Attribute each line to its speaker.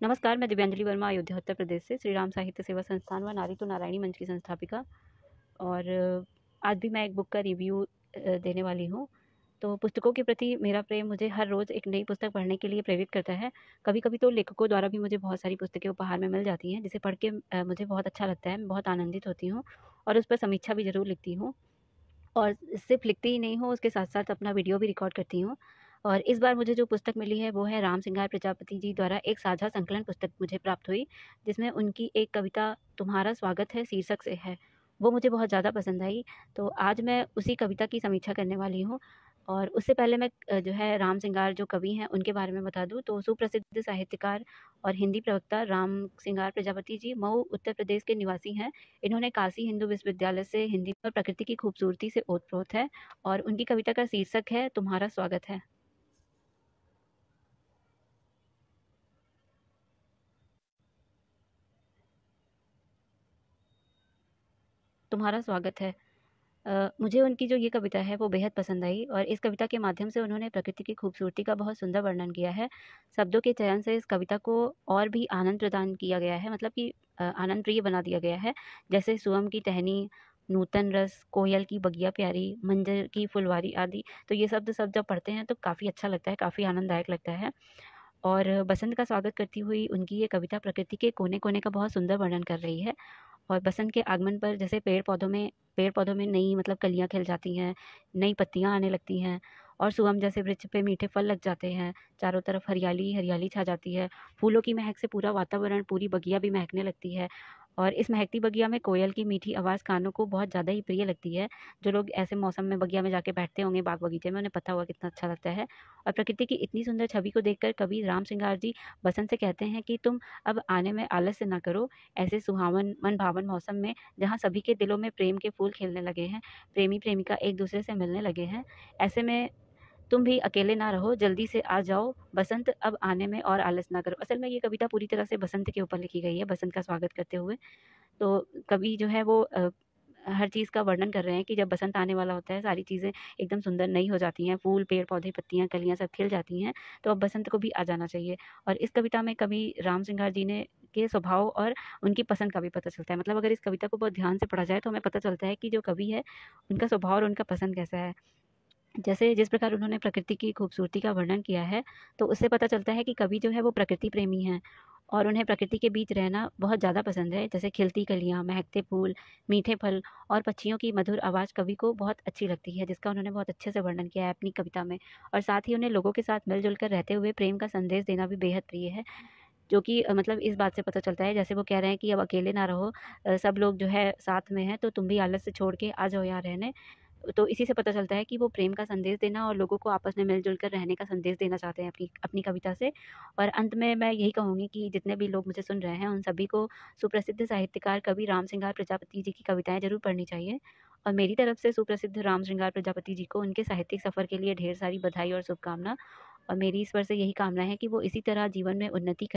Speaker 1: नमस्कार, मैं दिव्यांजलि वर्मा अयोध्या उत्तर प्रदेश से श्री राम साहित्य सेवा संस्थान व नारी तो नारायणी मंच की संस्थापिका। और आज भी मैं एक बुक का रिव्यू देने वाली हूँ। तो पुस्तकों के प्रति मेरा प्रेम मुझे हर रोज़ एक नई पुस्तक पढ़ने के लिए प्रेरित करता है। कभी-कभी तो लेखकों द्वारा भी मुझे बहुत सारी पुस्तकें उपहार में मिल जाती हैं, जिसे पढ़ के मुझे बहुत अच्छा लगता है, मैं बहुत आनंदित होती हूँ और उस पर समीक्षा भी ज़रूर लिखती हूँ। और सिर्फ़ लिखती ही नहीं हूँ, उसके साथ-साथ अपना वीडियो भी रिकॉर्ड करती हूँ। और इस बार मुझे जो पुस्तक मिली है, वो है राम सिंगार प्रजापति जी द्वारा एक साझा संकलन पुस्तक मुझे प्राप्त हुई, जिसमें उनकी एक कविता तुम्हारा स्वागत है शीर्षक से है। वो मुझे बहुत ज़्यादा पसंद आई, तो आज मैं उसी कविता की समीक्षा करने वाली हूँ। और उससे पहले मैं जो है राम सिंगार जो कवि हैं, उनके बारे में बता दूँ तो सुप्रसिद्ध साहित्यकार और हिंदी प्रवक्ता राम सिंगार प्रजापति जी मऊ, उत्तर प्रदेश के निवासी हैं। इन्होंने काशी हिंदू विश्वविद्यालय से हिंदी और प्रकृति की खूबसूरती से ओत-प्रोत है और उनकी कविता का शीर्षक है तुम्हारा स्वागत है। तुम्हारा स्वागत है। मुझे उनकी जो ये कविता है वो बेहद पसंद आई और इस कविता के माध्यम से उन्होंने प्रकृति की खूबसूरती का बहुत सुंदर वर्णन किया है। शब्दों के चयन से इस कविता को और भी आनंद प्रदान किया गया है, मतलब कि आनंद प्रिय बना दिया गया है। जैसे सुअम की टहनी, नूतन रस, कोयल की बगिया प्यारी, मंजर की फुलवारी आदि। तो ये शब्द सब जब पढ़ते हैं तो काफ़ी अच्छा लगता है, काफ़ी आनंददायक लगता है। और बसंत का स्वागत करती हुई उनकी ये कविता प्रकृति के कोने-कोने का बहुत सुंदर वर्णन कर रही है। और बसंत के आगमन पर जैसे पेड़-पौधों में नई मतलब कलियाँ खिल जाती हैं, नई पत्तियाँ आने लगती हैं और सुअम जैसे वृक्ष पे मीठे फल लग जाते हैं, चारों तरफ हरियाली ही हरियाली छा जाती है। फूलों की महक से पूरा वातावरण, पूरी बगिया भी महकने लगती है और इस महकती बगिया में कोयल की मीठी आवाज़ कानों को बहुत ज़्यादा ही प्रिय लगती है। जो लोग ऐसे मौसम में बगिया में जाके बैठते होंगे, बाग-बगीचे में, उन्हें पता होगा कितना अच्छा लगता है। और प्रकृति की इतनी सुंदर छवि को देखकर कवि राम सिंगार जी बसंत से कहते हैं कि तुम अब आने में आलस्य ना करो, ऐसे सुहावन मन-भावन मौसम में जहाँ सभी के दिलों में प्रेम के फूल खिलने लगे हैं, प्रेमी-प्रेमिका एक-दूसरे से मिलने लगे हैं, ऐसे में तुम भी अकेले ना रहो, जल्दी से आ जाओ, बसंत अब आने में और आलस ना करो। असल में ये कविता पूरी तरह से बसंत के ऊपर लिखी गई है, बसंत का स्वागत करते हुए। तो कवि जो है वो हर चीज़ का वर्णन कर रहे हैं कि जब बसंत आने वाला होता है, सारी चीज़ें एकदम सुंदर नई हो जाती हैं, फूल, पेड़-पौधे, पत्तियाँ, कलियाँ सब खिल जाती हैं, तो अब बसंत को भी आ जाना चाहिए। और इस कविता में कवि राम सिंगार जी ने के स्वभाव और उनकी पसंद का भी पता चलता है। मतलब अगर इस कविता को बहुत ध्यान से पढ़ा जाए तो हमें पता चलता है कि जो कवि है, उनका स्वभाव और उनका पसंद कैसा है। जैसे जिस प्रकार उन्होंने प्रकृति की खूबसूरती का वर्णन किया है, तो उससे पता चलता है कि कवि जो है वो प्रकृति प्रेमी हैं और उन्हें प्रकृति के बीच रहना बहुत ज़्यादा पसंद है। जैसे खिलती कलियाँ, महकते फूल, मीठे फल और पक्षियों की मधुर आवाज़ कवि को बहुत अच्छी लगती है, जिसका उन्होंने बहुत अच्छे से वर्णन किया है अपनी कविता में। और साथ ही उन्हें लोगों के साथ मिल-जुल कर रहते हुए प्रेम का संदेश देना भी बेहद प्रिय है, जो कि मतलब इस बात से पता चलता है, जैसे वो कह रहे हैं कि अब अकेले ना रहो, सब लोग जो है साथ में हैं, तो तुम भी आलस से छोड़ के आ जाओ यहाँ रहने। तो इसी से पता चलता है कि वो प्रेम का संदेश देना और लोगों को आपस में मिल-जुल कर रहने का संदेश देना चाहते हैं अपनी अपनी कविता से। और अंत में मैं यही कहूँगी कि जितने भी लोग मुझे सुन रहे हैं, उन सभी को सुप्रसिद्ध साहित्यकार कवि राम सिंगार प्रजापति जी की कविताएँ ज़रूर पढ़नी चाहिए। और मेरी तरफ से सुप्रसिद्ध राम सिंगार प्रजापति जी को उनके साहित्यिक सफ़र के लिए ढेर सारी बधाई और शुभकामना। और मेरी ईश्वर से यही कामना है कि वो इसी तरह जीवन में उन्नति